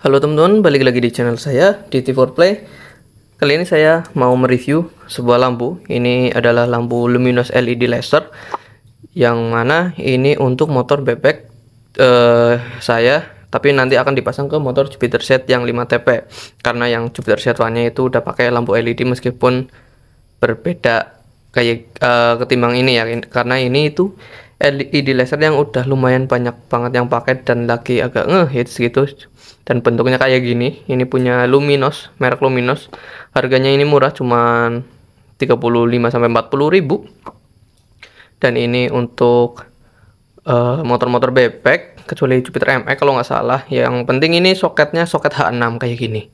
Halo teman-teman, balik lagi di channel saya DT4Play. Kali ini saya mau mereview sebuah lampu. Ini adalah lampu luminous LED laser, yang mana ini untuk motor bebek saya, tapi nanti akan dipasang ke motor Jupiter Z yang 5TP. Karena yang Jupiter Z1-nya itu udah pakai lampu LED meskipun berbeda kayak ketimbang ini ya, karena ini itu LED laser yang udah lumayan banyak banget yang pakai dan lagi agak ngehits gitu. Dan bentuknya kayak gini. Ini punya Luminos, merek Luminos. Harganya ini murah, cuman 35-40 ribu. Dan ini untuk motor-motor bebek, kecuali Jupiter MX kalau nggak salah. Yang penting ini soketnya soket H6 kayak gini.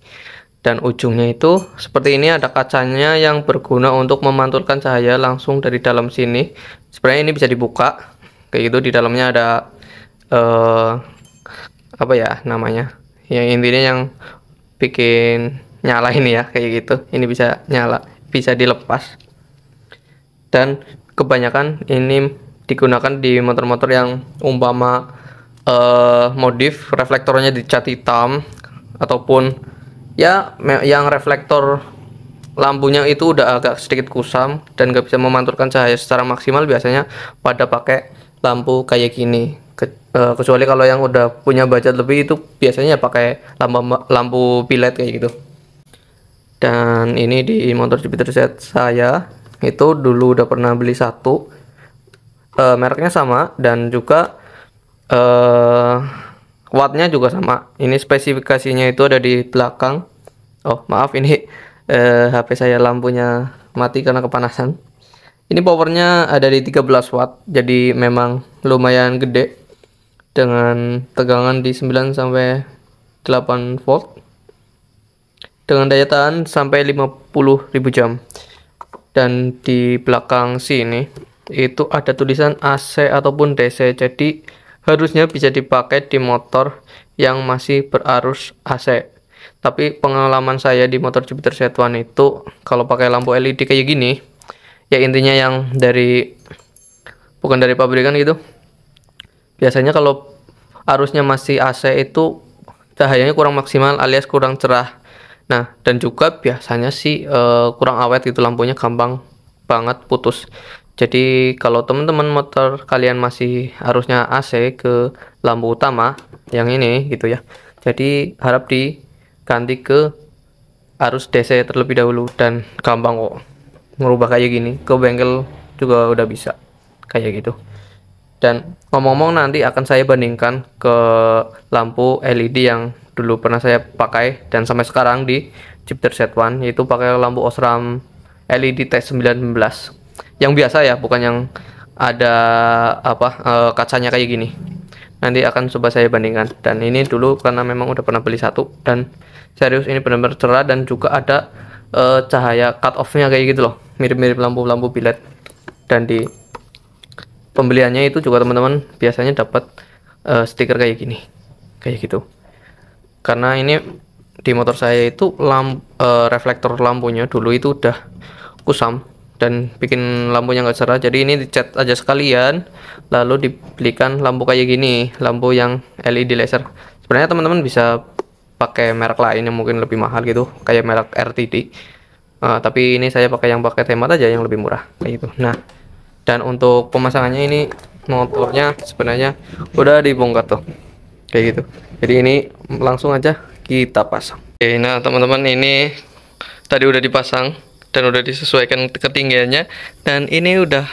Dan ujungnya itu seperti ini, ada kacanya yang berguna untuk memantulkan cahaya langsung dari dalam sini. Sebenarnya ini bisa dibuka kayak gitu. Di dalamnya ada apa ya namanya, yang intinya yang bikin nyala ini ya, kayak gitu. Ini bisa nyala, bisa dilepas. Dan kebanyakan ini digunakan di motor-motor yang umpama modif reflektornya dicat hitam, ataupun ya yang reflektor lampunya itu udah agak sedikit kusam dan gak bisa memantulkan cahaya secara maksimal, biasanya pada pakai lampu kayak gini. Kecuali kalau yang udah punya budget lebih, itu biasanya pakai lampu pilet kayak gitu. Dan ini di motor Jupiter Z saya itu dulu udah pernah beli satu, mereknya sama dan juga wattnya juga sama. Ini spesifikasinya itu ada di belakang. Oh maaf, ini HP saya lampunya mati karena kepanasan. Ini powernya ada di 13 watt, jadi memang lumayan gede, dengan tegangan di 9 sampai 8 volt, dengan daya tahan sampai 50.000 jam. Dan di belakang sini itu ada tulisan AC ataupun DC, jadi harusnya bisa dipakai di motor yang masih berarus AC. Tapi pengalaman saya di motor Jupiter Z1 itu, kalau pakai lampu LED kayak gini, ya intinya yang bukan dari pabrikan gitu, biasanya kalau arusnya masih AC itu cahayanya kurang maksimal alias kurang cerah. Nah, dan juga biasanya sih kurang awet gitu, lampunya gampang banget putus. Jadi kalau teman-teman motor kalian masih arusnya AC ke lampu utama yang ini gitu ya, jadi harap diganti ke arus DC terlebih dahulu, dan gampang kok ngerubah kayak gini. Ke bengkel juga udah bisa kayak gitu. Dan ngomong-ngomong, nanti akan saya bandingkan ke lampu LED yang dulu pernah saya pakai dan sampai sekarang di Jupiter Z1, yaitu pakai lampu Osram LED T19 yang biasa ya, bukan yang ada kacanya kayak gini. Nanti akan coba saya bandingkan. Dan ini dulu karena memang udah pernah beli satu, dan serius ini benar-benar cerah, dan juga ada cahaya cut off-nya kayak gitu loh, mirip-mirip lampu-lampu bilet. Dan di pembeliannya itu juga teman-teman biasanya dapat stiker kayak gini, kayak gitu. Karena ini di motor saya itu reflektor lampunya dulu itu udah kusam dan bikin lampunya nggak cerah, jadi ini dicat aja sekalian, lalu dibelikan lampu kayak gini, lampu yang LED laser. Sebenarnya teman-teman bisa pakai merek lain yang mungkin lebih mahal gitu, kayak merek RTD. Tapi ini saya pakai yang pakai hemat aja, yang lebih murah kayak gitu. Nah, dan untuk pemasangannya ini motornya sebenarnya udah dibongkar tuh kayak gitu, jadi ini langsung aja kita pasang. Oke, nah teman-teman, ini tadi udah dipasang dan udah disesuaikan ketinggiannya, dan ini udah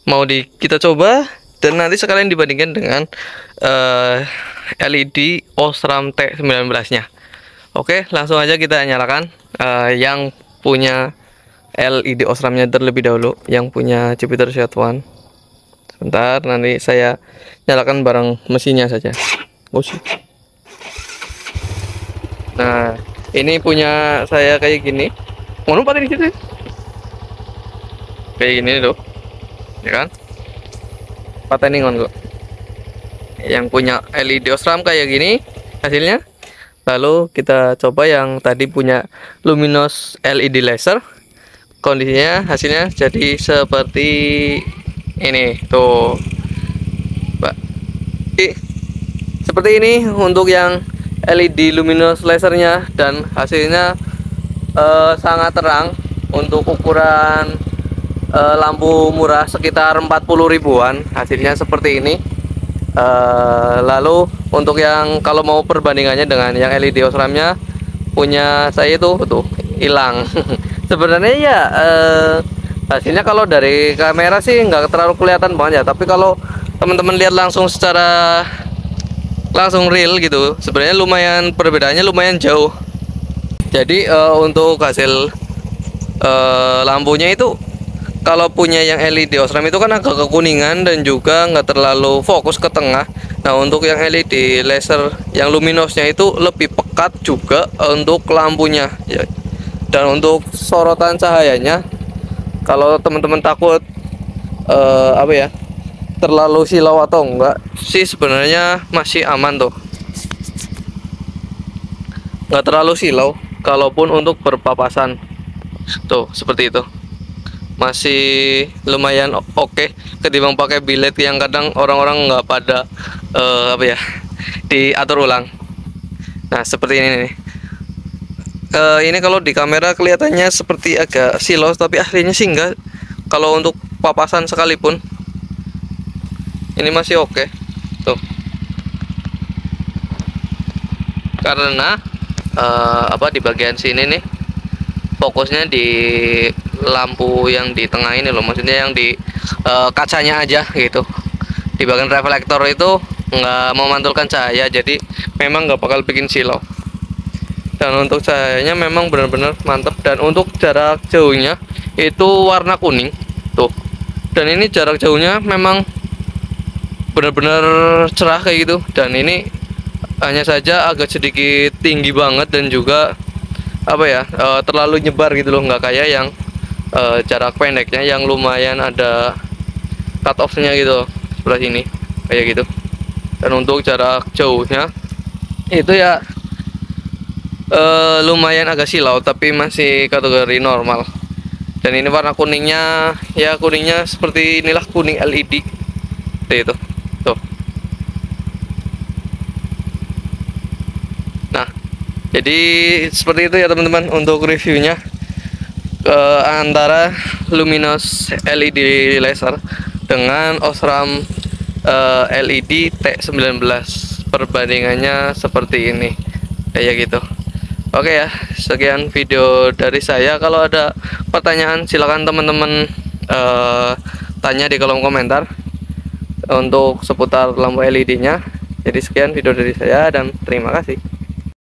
mau kita coba, dan nanti sekalian dibandingkan dengan LED Osram T19 nya. Oke, langsung aja kita nyalakan yang punya LED Osramnya terlebih dahulu, yang punya Jupiter Z1. Sebentar, nanti saya nyalakan bareng mesinnya saja. Nah, ini punya saya kayak gini. Mau lupa di situ. Kayak gini tuh, ya kan? Pateningon kok. Yang punya LED Osram kayak gini hasilnya. Lalu kita coba yang tadi punya Luminos LED laser. Kondisinya hasilnya jadi seperti ini tuh, Mbak. Seperti ini untuk yang LED luminous lasernya, dan hasilnya sangat terang untuk ukuran lampu murah sekitar 40 ribuan. Hasilnya seperti ini. Lalu untuk yang kalau mau perbandingannya dengan yang LED Osramnya punya saya itu tuh hilang. Sebenarnya ya hasilnya kalau dari kamera sih nggak terlalu kelihatan banget ya, tapi kalau teman-teman lihat langsung secara langsung real gitu, sebenarnya lumayan perbedaannya lumayan jauh. Jadi untuk hasil lampunya itu kalau punya yang LED Osram itu kan agak kekuningan dan juga nggak terlalu fokus ke tengah. Nah untuk yang LED laser yang luminosnya itu lebih pekat juga untuk lampunya ya. Dan untuk sorotan cahayanya, kalau teman-teman takut apa ya, terlalu silau atau enggak sih, sebenarnya masih aman tuh, nggak terlalu silau. Kalaupun untuk berpapasan tuh seperti itu masih lumayan oke ketimbang pakai bilet yang kadang orang-orang nggak pada apa ya, diatur ulang. Nah seperti ini nih. Ini kalau di kamera kelihatannya seperti agak silau, tapi aslinya sih enggak. Kalau untuk papasan sekalipun ini masih oke tuh, karena apa, di bagian sini nih fokusnya di lampu yang di tengah ini loh, maksudnya yang di kacanya aja gitu. Di bagian reflektor itu nggak memantulkan cahaya, jadi memang nggak bakal bikin silau. Dan untuk cahayanya memang benar-benar mantap. Dan untuk jarak jauhnya itu warna kuning tuh, dan ini jarak jauhnya memang benar-benar cerah kayak gitu. Dan ini hanya saja agak sedikit tinggi banget dan juga apa ya, terlalu nyebar gitu loh, nggak kayak yang jarak pendeknya yang lumayan ada cut off-nya gitu sebelah sini kayak gitu. Dan untuk jarak jauhnya itu ya lumayan agak silau, tapi masih kategori normal. Dan ini warna kuningnya ya, kuningnya seperti inilah, kuning LED seperti itu tuh. Nah jadi seperti itu ya teman-teman untuk reviewnya antara luminous LED laser dengan Osram LED T19. Perbandingannya seperti ini kayak gitu. Oke ya, sekian video dari saya. Kalau ada pertanyaan silakan teman-teman tanya di kolom komentar untuk seputar lampu LED-nya. Jadi sekian video dari saya dan terima kasih.